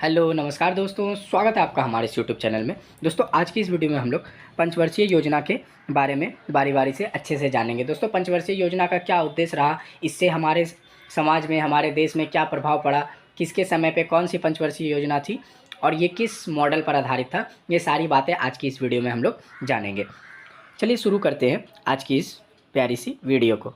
Hello नमस्कार दोस्तों, स्वागत है आपका हमारे इस यूट्यूब चैनल में। दोस्तों आज की इस वीडियो में हम लोग पंचवर्षीय योजना के बारे में बारी बारी से अच्छे से जानेंगे। दोस्तों पंचवर्षीय योजना का क्या उद्देश्य रहा, इससे हमारे समाज में, हमारे देश में क्या प्रभाव पड़ा, किसके समय पे कौन सी पंचवर्षीय योजना थी और ये किस मॉडल पर आधारित था, ये सारी बातें आज की इस वीडियो में हम लोग जानेंगे। चलिए शुरू करते हैं आज की इस प्यारी सी वीडियो को।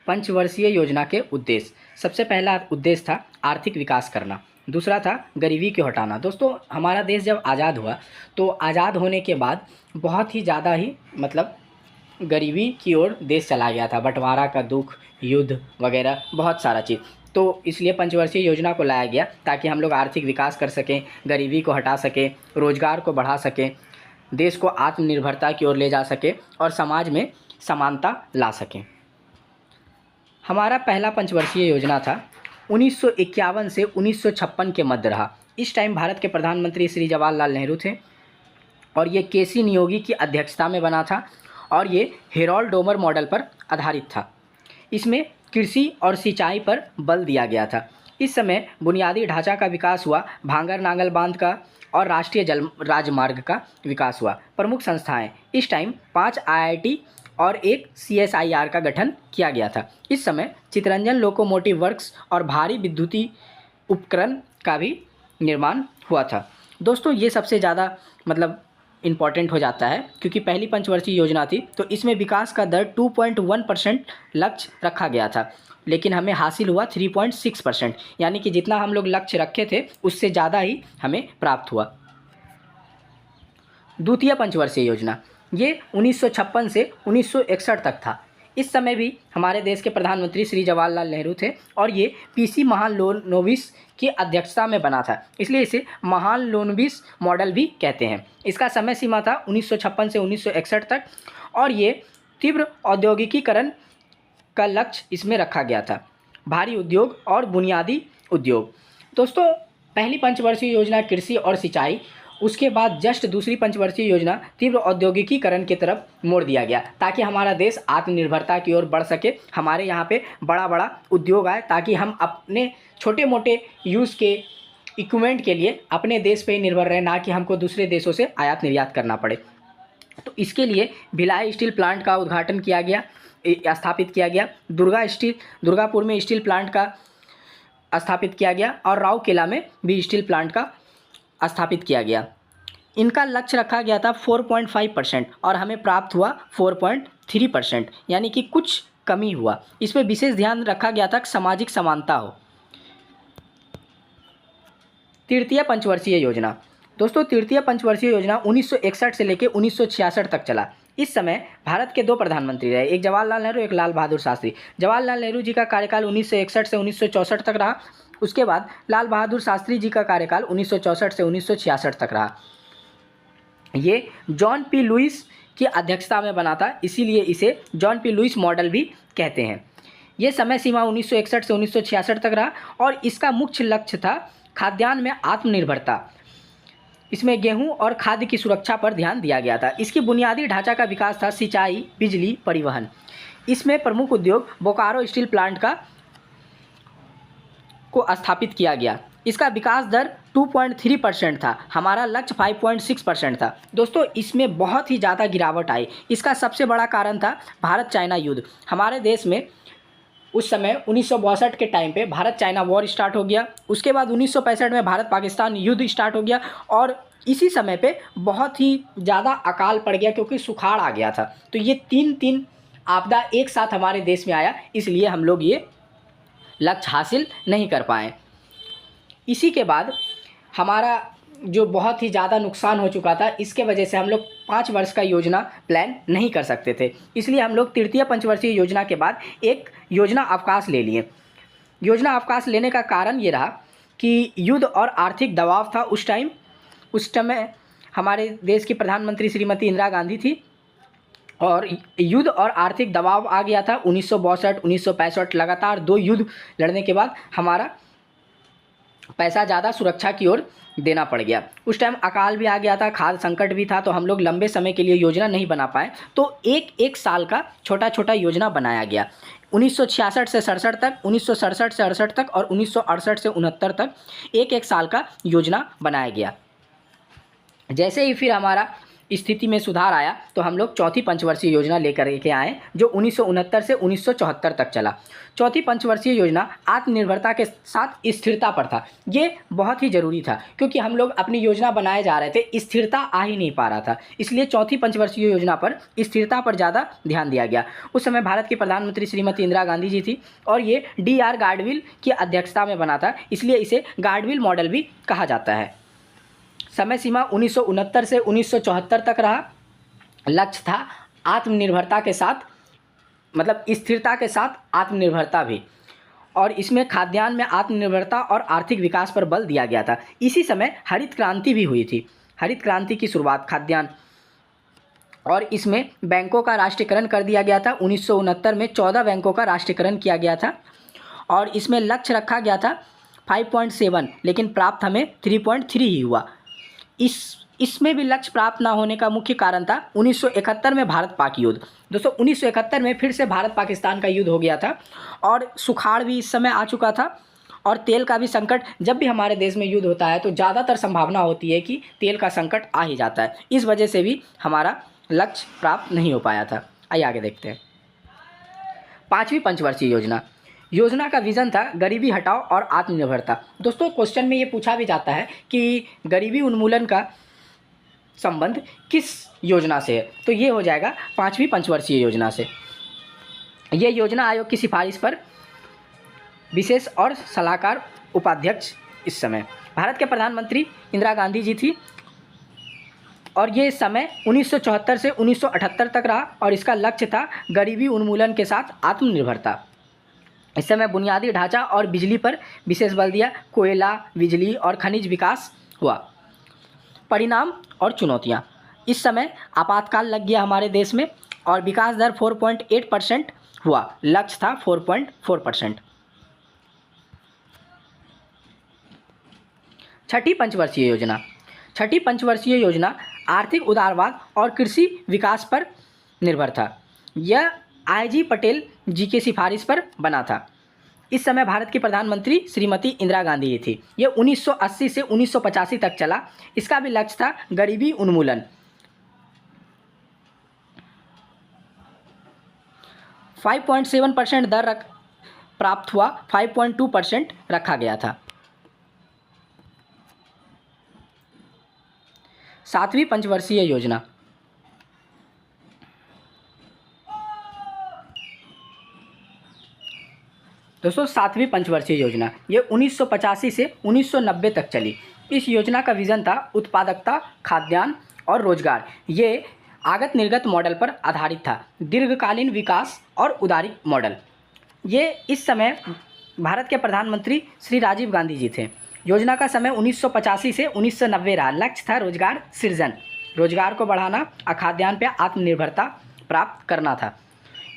पंचवर्षीय योजना के उद्देश्य। सबसे पहला उद्देश्य था आर्थिक विकास करना, दूसरा था गरीबी को हटाना। दोस्तों हमारा देश जब आज़ाद हुआ तो आज़ाद होने के बाद बहुत ही ज़्यादा ही गरीबी की ओर देश चला गया था। बंटवारा का दुख, युद्ध वगैरह बहुत सारा चीज़, तो इसलिए पंचवर्षीय योजना को लाया गया ताकि हम लोग आर्थिक विकास कर सकें, गरीबी को हटा सकें, रोज़गार को बढ़ा सकें, देश को आत्मनिर्भरता की ओर ले जा सकें और समाज में समानता ला सकें। हमारा पहला पंचवर्षीय योजना था 1951 से 1956 के मध्य रहा। इस टाइम भारत के प्रधानमंत्री श्री जवाहरलाल नेहरू थे और ये केसी नियोगी की अध्यक्षता में बना था और ये हेरोल्ड डोमर मॉडल पर आधारित था। इसमें कृषि और सिंचाई पर बल दिया गया था। इस समय बुनियादी ढांचा का विकास हुआ, भांगर नांगल बांध का और राष्ट्रीय जल राजमार्ग का विकास हुआ। प्रमुख संस्थाएं, इस टाइम 5 IIT और एक CSIR का गठन किया गया था। इस समय चितरंजन लोकोमोटिव वर्क्स और भारी विद्युतीय उपकरण का भी निर्माण हुआ था। दोस्तों ये सबसे ज़्यादा इम्पॉर्टेंट हो जाता है क्योंकि पहली पंचवर्षीय योजना थी तो इसमें विकास का दर 2.1% लक्ष्य रखा गया था, लेकिन हमें हासिल हुआ 3.6%, यानी कि जितना हम लोग लक्ष्य रखे थे उससे ज़्यादा ही हमें प्राप्त हुआ। द्वितीय पंचवर्षीय योजना ये 1956 से 1961 तक था। इस समय भी हमारे देश के प्रधानमंत्री श्री जवाहरलाल नेहरू थे और ये PC महालनोबिस की अध्यक्षता में बना था, इसलिए इसे महालनोबिस मॉडल भी कहते हैं। इसका समय सीमा था 1956 से 1961 तक और ये तीव्र औद्योगिकीकरण का लक्ष्य इसमें रखा गया था, भारी उद्योग और बुनियादी उद्योग। दोस्तों पहली पंचवर्षीय योजना कृषि और सिंचाई, उसके बाद जस्ट दूसरी पंचवर्षीय योजना तीव्र औद्योगिकीकरण की तरफ मोड़ दिया गया ताकि हमारा देश आत्मनिर्भरता की ओर बढ़ सके, हमारे यहाँ पे बड़ा बड़ा उद्योग आए ताकि हम अपने छोटे मोटे यूज़ के इक्विपमेंट के लिए अपने देश पे ही निर्भर रहे, ना कि हमको दूसरे देशों से आयात निर्यात करना पड़े। तो इसके लिए भिलाई स्टील प्लांट का उद्घाटन किया गया, स्थापित किया गया। दुर्गापुर में स्टील प्लांट का स्थापित किया गया और राउरकेला में भी स्टील प्लांट का स्थापित किया गया। इनका लक्ष्य रखा गया था 4.5% और हमें प्राप्त हुआ 4.3%, यानी कि कुछ कमी हुआ। इसमें विशेष ध्यान रखा गया था कि सामाजिक समानता हो। तृतीय पंचवर्षीय योजना। दोस्तों तृतीय पंचवर्षीय योजना 1961 से लेकर 1966 तक चला। इस समय भारत के 2 प्रधानमंत्री रहे, एक जवाहरलाल नेहरू, एक लाल बहादुर शास्त्री। जवाहरलाल नेहरू जी का कार्यकाल 1961 से 1964 तक रहा। उसके बाद लाल बहादुर शास्त्री जी का कार्यकाल 1964 से 1966 तक रहा। ये जॉन पी लुइस की अध्यक्षता में बना था, इसीलिए इसे जॉन पी लुइस मॉडल भी कहते हैं। ये समय सीमा 1961 से 1966 तक रहा और इसका मुख्य लक्ष्य था खाद्यान्न में आत्मनिर्भरता। इसमें गेहूं और खाद्य की सुरक्षा पर ध्यान दिया गया था। इसकी बुनियादी ढांचा का विकास था सिंचाई, बिजली, परिवहन। इसमें प्रमुख उद्योग बोकारो स्टील प्लांट को स्थापित किया गया। इसका विकास दर 2.3% था, हमारा लक्ष्य 5.6% था। दोस्तों इसमें बहुत ही ज़्यादा गिरावट आई। इसका सबसे बड़ा कारण था भारत चाइना युद्ध। हमारे देश में उस समय 1962 के टाइम पे भारत चाइना वॉर स्टार्ट हो गया। उसके बाद 1965 में भारत पाकिस्तान युद्ध स्टार्ट हो गया और इसी समय पे बहुत ही ज़्यादा अकाल पड़ गया क्योंकि सुखाड़ आ गया था। तो ये तीन आपदा एक साथ हमारे देश में आया, इसलिए हम लोग ये लक्ष्य हासिल नहीं कर पाए। इसी के बाद हमारा जो बहुत ही ज़्यादा नुकसान हो चुका था, इसके वजह से हम लोग 5 वर्ष का योजना प्लान नहीं कर सकते थे, इसलिए हम लोग तृतीय पंचवर्षीय योजना के बाद एक योजना अवकाश ले लिए। योजना अवकाश लेने का कारण ये रहा कि युद्ध और आर्थिक दबाव था उस टाइम। उस समय हमारे देश की प्रधानमंत्री श्रीमती इंदिरा गांधी थी और युद्ध और आर्थिक दबाव आ गया था। 1962, 1965 लगातार 2 युद्ध लड़ने के बाद हमारा पैसा ज़्यादा सुरक्षा की ओर देना पड़ गया। उस टाइम अकाल भी आ गया था, खाद्य संकट भी था, तो हम लोग लंबे समय के लिए योजना नहीं बना पाए। तो एक साल का छोटा छोटा योजना बनाया गया। 1966 से 67 तक, 1967 से 68 तक और 1968 से 69 तक एक एक साल का योजना बनाया गया। जैसे ही फिर हमारा स्थिति में सुधार आया तो हम लोग चौथी पंचवर्षीय योजना लेकर के आए, जो 1969 से 1974 तक चला। चौथी पंचवर्षीय योजना आत्मनिर्भरता के साथ स्थिरता पर था। ये बहुत ही ज़रूरी था क्योंकि हम लोग अपनी योजना बनाए जा रहे थे, स्थिरता आ ही नहीं पा रहा था, इसलिए चौथी पंचवर्षीय योजना पर स्थिरता पर ज़्यादा ध्यान दिया गया। उस समय भारत की प्रधानमंत्री श्रीमती इंदिरा गांधी जी थी और ये DR गाडविल की अध्यक्षता में बना था, इसलिए इसे गाडविल मॉडल भी कहा जाता है। समय सीमा 1969 से 1974 तक रहा। लक्ष्य था आत्मनिर्भरता के साथ, मतलब स्थिरता के साथ आत्मनिर्भरता भी, और इसमें खाद्यान्न में आत्मनिर्भरता और आर्थिक विकास पर बल दिया गया था। इसी समय हरित क्रांति भी हुई थी, हरित क्रांति की शुरुआत खाद्यान्न, और इसमें बैंकों का राष्ट्रीयकरण कर दिया गया था। 1969 में 14 बैंकों का राष्ट्रीयकरण किया गया था और इसमें लक्ष्य रखा गया था 5.7, लेकिन प्राप्त हमें 3.3 ही हुआ। इसमें भी लक्ष्य प्राप्त ना होने का मुख्य कारण था 1971 में भारत पाक युद्ध। दोस्तों 1971 में फिर से भारत पाकिस्तान का युद्ध हो गया था और सुखाड़ भी इस समय आ चुका था और तेल का भी संकट। जब भी हमारे देश में युद्ध होता है तो ज़्यादातर संभावना होती है कि तेल का संकट आ ही जाता है, इस वजह से भी हमारा लक्ष्य प्राप्त नहीं हो पाया था। आइए आगे देखते हैं। पाँचवीं पंचवर्षीय योजना। योजना का विज़न था गरीबी हटाओ और आत्मनिर्भरता। दोस्तों क्वेश्चन में ये पूछा भी जाता है कि गरीबी उन्मूलन का संबंध किस योजना से है, तो ये हो जाएगा पाँचवीं पंचवर्षीय योजना से। ये योजना आयोग की सिफारिश पर विशेष और सलाहकार उपाध्यक्ष इस समय भारत के प्रधानमंत्री इंदिरा गांधी जी थी और ये समय 1974 से 1978 तक रहा और इसका लक्ष्य था गरीबी उन्मूलन के साथ आत्मनिर्भरता। इस समय बुनियादी ढांचा और बिजली पर विशेष बल दिया, कोयला, बिजली और खनिज विकास हुआ। परिणाम और चुनौतियां। इस समय आपातकाल लग गया हमारे देश में और विकास दर 4.8% हुआ, लक्ष्य था 4.4%। छठी पंचवर्षीय योजना। छठी पंचवर्षीय योजना आर्थिक उदारवाद और कृषि विकास पर निर्भर था। यह IG पटेल जी की सिफारिश पर बना था। इस समय भारत की प्रधानमंत्री श्रीमती इंदिरा गांधी जी थी। ये 1980 से 1985 तक चला। इसका भी लक्ष्य था गरीबी उन्मूलन। 5.7% दर प्राप्त हुआ, 5.2% रखा गया था। सातवीं पंचवर्षीय योजना। दोस्तों सातवीं पंचवर्षीय योजना ये 1985 से 1990 तक चली। इस योजना का विज़न था उत्पादकता, खाद्यान्न और रोजगार। ये आगत निर्गत मॉडल पर आधारित था, दीर्घकालीन विकास और उदारीक मॉडल। ये इस समय भारत के प्रधानमंत्री श्री राजीव गांधी जी थे। योजना का समय 1985 से 1990 रहा। लक्ष्य था रोजगार सृजन, रोजगार को बढ़ाना और खाद्यान्न पर आत्मनिर्भरता प्राप्त करना था।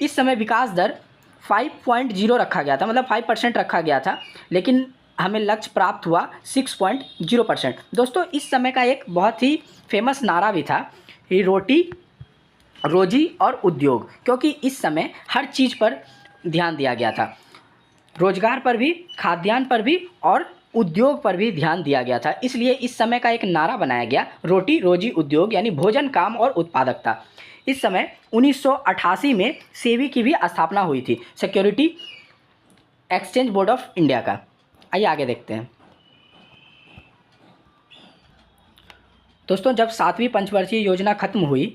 इस समय विकास दर 5.0 रखा गया था, मतलब 5% रखा गया था, लेकिन हमें लक्ष्य प्राप्त हुआ 6.0%। दोस्तों इस समय का एक बहुत ही फेमस नारा भी था, रोटी रोजी और उद्योग, क्योंकि इस समय हर चीज़ पर ध्यान दिया गया था, रोजगार पर भी, खाद्यान्न पर भी और उद्योग पर भी ध्यान दिया गया था। इसलिए इस समय का एक नारा बनाया गया, रोटी रोजी उद्योग, यानी भोजन, काम और उत्पादकता। इस समय 1988 में सेबी की भी स्थापना हुई थी, security exchange board of India का। आइए आगे देखते हैं। दोस्तों जब सातवीं पंचवर्षीय योजना खत्म हुई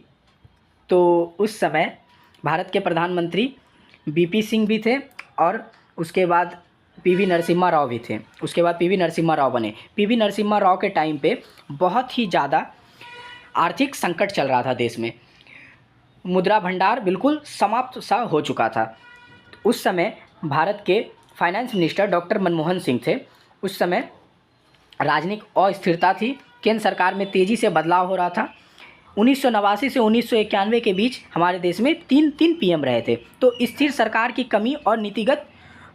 तो उस समय भारत के प्रधानमंत्री BP सिंह भी थे और उसके बाद PV नरसिम्हा राव भी थे। उसके बाद PV नरसिम्हा राव बने। PV नरसिम्हा राव के टाइम पे बहुत ही ज़्यादा आर्थिक संकट चल रहा था देश में, मुद्रा भंडार बिल्कुल समाप्त सा हो चुका था। उस समय भारत के finance minister doctor Manmohan Singh थे। उस समय राजनीतिक अस्थिरता थी, केंद्र सरकार में तेज़ी से बदलाव हो रहा था। 1989 से 1991 के बीच हमारे देश में तीन PM रहे थे, तो स्थिर सरकार की कमी और नीतिगत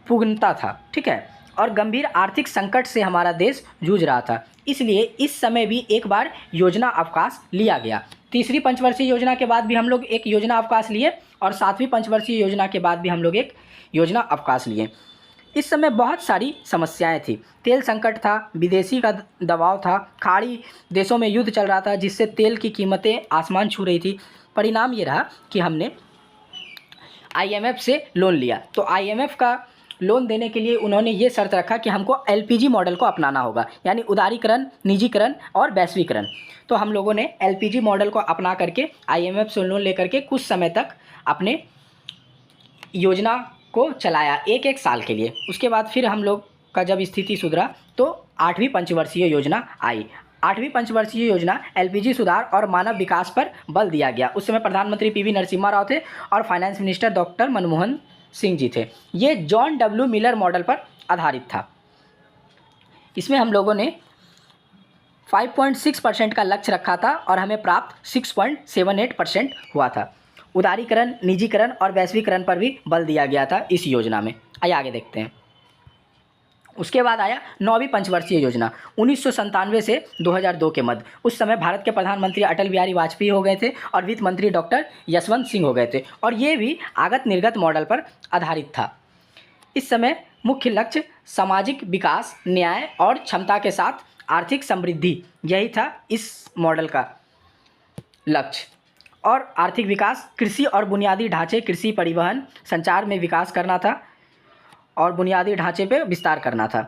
पुगनता था, ठीक है, और गंभीर आर्थिक संकट से हमारा देश जूझ रहा था। इसलिए इस समय भी एक बार योजना अवकाश लिया गया। तीसरी पंचवर्षीय योजना के बाद भी हम लोग एक योजना अवकाश लिए और सातवीं पंचवर्षीय योजना के बाद भी हम लोग एक योजना अवकाश लिए। इस समय बहुत सारी समस्याएं थी। तेल संकट था, विदेशी का दबाव था, खाड़ी देशों में युद्ध चल रहा था जिससे तेल की कीमतें आसमान छू रही थी। परिणाम ये रहा कि हमने आईएमएफ से लोन लिया। तो आईएमएफ का लोन देने के लिए उन्होंने ये शर्त रखा कि हमको एलपीजी मॉडल को अपनाना होगा, यानी उदारीकरण, निजीकरण और वैश्वीकरण। तो हम लोगों ने एलपीजी मॉडल को अपना करके आईएमएफ से लोन लेकर के कुछ समय तक अपने योजना को चलाया, एक साल के लिए। उसके बाद फिर हम लोग का जब स्थिति सुधरा तो 8वीं पंचवर्षीय योजना आई। 8वीं पंचवर्षीय योजना एलपीजी सुधार और मानव विकास पर बल दिया गया। उस समय प्रधानमंत्री पीवी नरसिम्हा राव थे और finance minister doctor Manmohan Singh ji थे। ये जॉन डब्ल्यू मिलर मॉडल पर आधारित था। इसमें हम लोगों ने 5.6% का लक्ष्य रखा था और हमें प्राप्त 6.78% हुआ था। उदारीकरण, निजीकरण और वैश्वीकरण पर भी बल दिया गया था इस योजना में। आइए आगे देखते हैं। उसके बाद आया 9वीं पंचवर्षीय योजना 1997 से 2002 के मध्य। उस समय भारत के प्रधानमंत्री अटल बिहारी वाजपेयी हो गए थे और वित्त मंत्री डॉक्टर यशवंत सिंह हो गए थे और ये भी आगत निर्गत मॉडल पर आधारित था। इस समय मुख्य लक्ष्य सामाजिक विकास, न्याय और क्षमता के साथ आर्थिक समृद्धि, यही था इस मॉडल का लक्ष्य। और आर्थिक विकास, कृषि और बुनियादी ढांचे, कृषि, परिवहन, संचार में विकास करना था और बुनियादी ढांचे पे विस्तार करना था।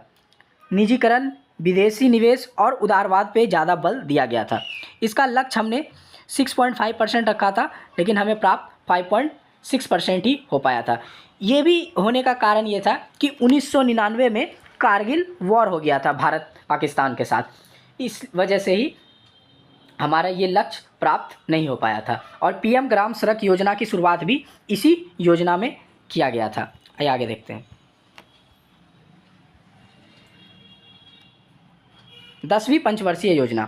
निजीकरण, विदेशी निवेश और उदारवाद पे ज़्यादा बल दिया गया था। इसका लक्ष्य हमने 6.5% रखा था, लेकिन हमें प्राप्त 5.6% ही हो पाया था। ये भी होने का कारण ये था कि 1999 में कारगिल वॉर हो गया था भारत पाकिस्तान के साथ। इस वजह से ही हमारा ये लक्ष्य प्राप्त नहीं हो पाया था। और पीएम ग्राम सड़क योजना की शुरुआत भी इसी योजना में किया गया था। आइए आगे देखते हैं। 10वीं पंचवर्षीय योजना,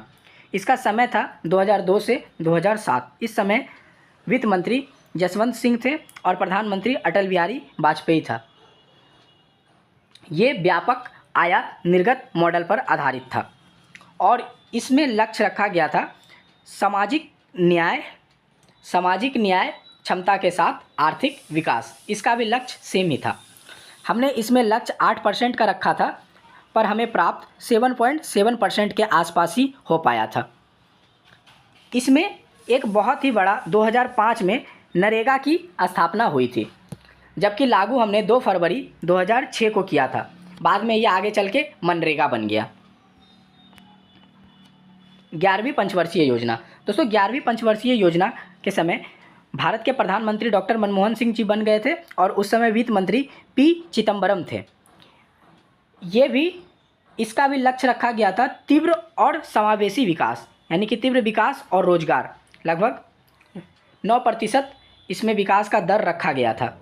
इसका समय था 2002 से 2007। इस समय वित्त मंत्री जसवंत सिंह थे और प्रधानमंत्री अटल बिहारी वाजपेयी था। ये व्यापक आयात निर्गत मॉडल पर आधारित था और इसमें लक्ष्य रखा गया था सामाजिक न्याय, क्षमता के साथ आर्थिक विकास। इसका भी लक्ष्य सेम ही था। हमने इसमें लक्ष्य 8% का रखा था, पर हमें प्राप्त 7.7% के आसपास ही हो पाया था। इसमें एक बहुत ही बड़ा 2005 में नरेगा की स्थापना हुई थी, जबकि लागू हमने 2 फरवरी 2006 को किया था। बाद में ये आगे चल के मनरेगा बन गया। 11वीं पंचवर्षीय योजना, दोस्तों 11वीं पंचवर्षीय योजना के समय भारत के प्रधानमंत्री डॉक्टर मनमोहन सिंह जी बन गए थे और उस समय वित्त मंत्री पी चिदम्बरम थे। ये भी, इसका भी लक्ष्य रखा गया था तीव्र और समावेशी विकास, यानी कि तीव्र विकास और रोजगार। लगभग 9% इसमें विकास का दर रखा गया था,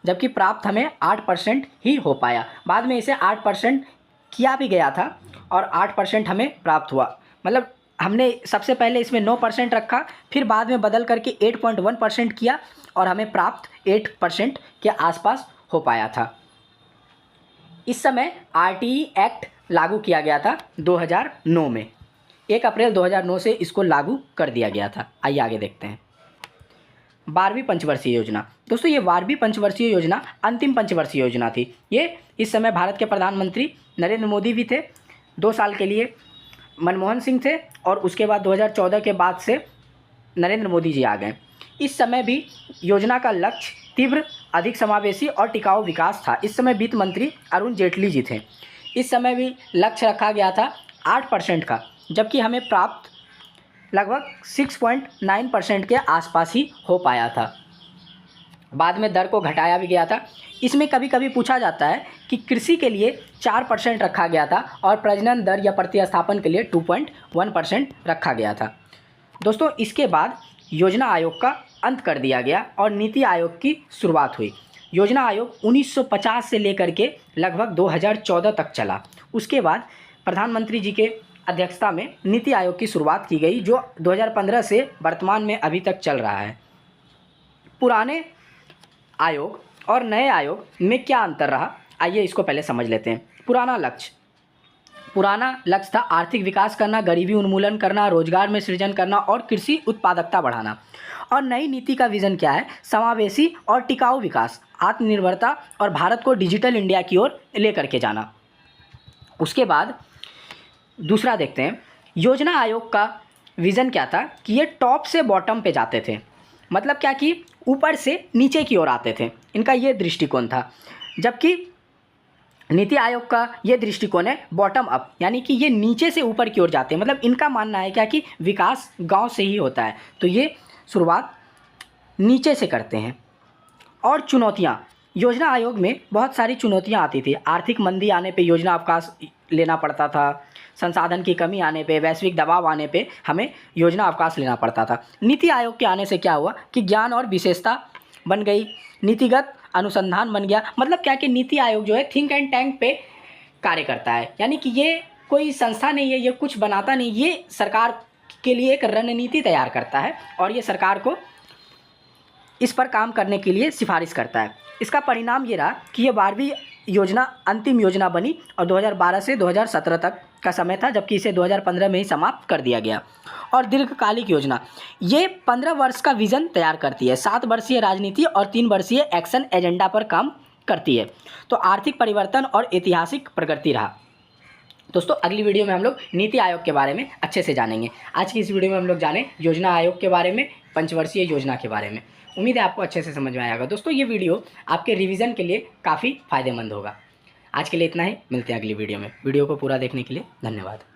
जबकि प्राप्त हमें 8% ही हो पाया। बाद में इसे 8% किया भी गया था और 8% हमें प्राप्त हुआ। मतलब हमने सबसे पहले इसमें 9% रखा, फिर बाद में बदल करके 8.1% किया और हमें प्राप्त 8% के आसपास हो पाया था। इस समय आरटीई एक्ट लागू किया गया था 2009 में। 1 अप्रैल 2009 से इसको लागू कर दिया गया था। आइए आगे देखते हैं। 12वीं पंचवर्षीय योजना, दोस्तों ये 12वीं पंचवर्षीय योजना अंतिम पंचवर्षीय योजना थी। ये इस समय भारत के प्रधानमंत्री नरेंद्र मोदी भी थे, 2 साल के लिए मनमोहन सिंह थे और उसके बाद 2014 के बाद से नरेंद्र मोदी जी आ गए। इस समय भी योजना का लक्ष्य तीव्र, अधिक समावेशी और टिकाऊ विकास था। इस समय वित्त मंत्री अरुण जेटली जी थे। इस समय भी लक्ष्य रखा गया था 8% का, जबकि हमें प्राप्त लगभग 6.9% के आसपास ही हो पाया था। बाद में दर को घटाया भी गया था। इसमें कभी कभी पूछा जाता है कि कृषि के लिए 4% रखा गया था और प्रजनन दर या प्रतिस्थापन के लिए 2.1% रखा गया था। दोस्तों इसके बाद योजना आयोग का अंत कर दिया गया और नीति आयोग की शुरुआत हुई। योजना आयोग 1950 से लेकर के लगभग 2014 तक चला। उसके बाद प्रधानमंत्री जी के अध्यक्षता में नीति आयोग की शुरुआत की गई, जो 2015 से वर्तमान में अभी तक चल रहा है। पुराने आयोग और नए आयोग में क्या अंतर रहा, आइए इसको पहले समझ लेते हैं। पुराना लक्ष्य था आर्थिक विकास करना, गरीबी उन्मूलन करना, रोजगार में सृजन करना और कृषि उत्पादकता बढ़ाना। और नई नीति का विजन क्या है? समावेशी और टिकाऊ विकास। आत्मनिर्भरता और भारत को डिजिटल इंडिया की ओर लेकर के जाना। उसके बाद दूसरा देखते हैं, योजना आयोग का विज़न क्या था कि ये टॉप से बॉटम पे जाते थे, मतलब क्या कि ऊपर से नीचे की ओर आते थे, इनका ये दृष्टिकोण था। जबकि नीति आयोग का ये दृष्टिकोण है बॉटम अप, यानी कि ये नीचे से ऊपर की ओर जाते हैं, मतलब इनका मानना है क्या कि विकास गांव से ही होता है, तो ये शुरुआत नीचे से करते हैं। और चुनौतियाँ, योजना आयोग में बहुत सारी चुनौतियाँ आती थी। आर्थिक मंदी आने पे योजना अवकाश लेना पड़ता था, संसाधन की कमी आने पे, वैश्विक दबाव आने पे हमें योजना अवकाश लेना पड़ता था। नीति आयोग के आने से क्या हुआ कि ज्ञान और विशेषता बन गई, नीतिगत अनुसंधान बन गया। मतलब क्या कि नीति आयोग जो है थिंक एंड टैंक पे कार्य करता है, यानी कि ये कोई संस्था नहीं है, ये कुछ बनाता नहीं, ये सरकार के लिए एक रणनीति तैयार करता है और ये सरकार को इस पर काम करने के लिए सिफारिश करता है। इसका परिणाम ये रहा कि ये 12वीं योजना अंतिम योजना बनी और 2012 से 2017 तक का समय था, जबकि इसे 2015 में ही समाप्त कर दिया गया। और दीर्घकालिक योजना, ये 15 वर्ष का विज़न तैयार करती है, 7 वर्षीय राजनीति और 3 वर्षीय एक्शन एजेंडा पर काम करती है। तो आर्थिक परिवर्तन और ऐतिहासिक प्रगति रहा। दोस्तों अगली वीडियो में हम लोग नीति आयोग के बारे में अच्छे से जानेंगे। आज की इस वीडियो में हम लोग जाने योजना आयोग के बारे में, पंचवर्षीय योजना के बारे में। उम्मीद है आपको अच्छे से समझ में आएगा। दोस्तों ये वीडियो आपके रिवीजन के लिए काफ़ी फ़ायदेमंद होगा। आज के लिए इतना ही, मिलते हैं अगली वीडियो में। वीडियो को पूरा देखने के लिए धन्यवाद।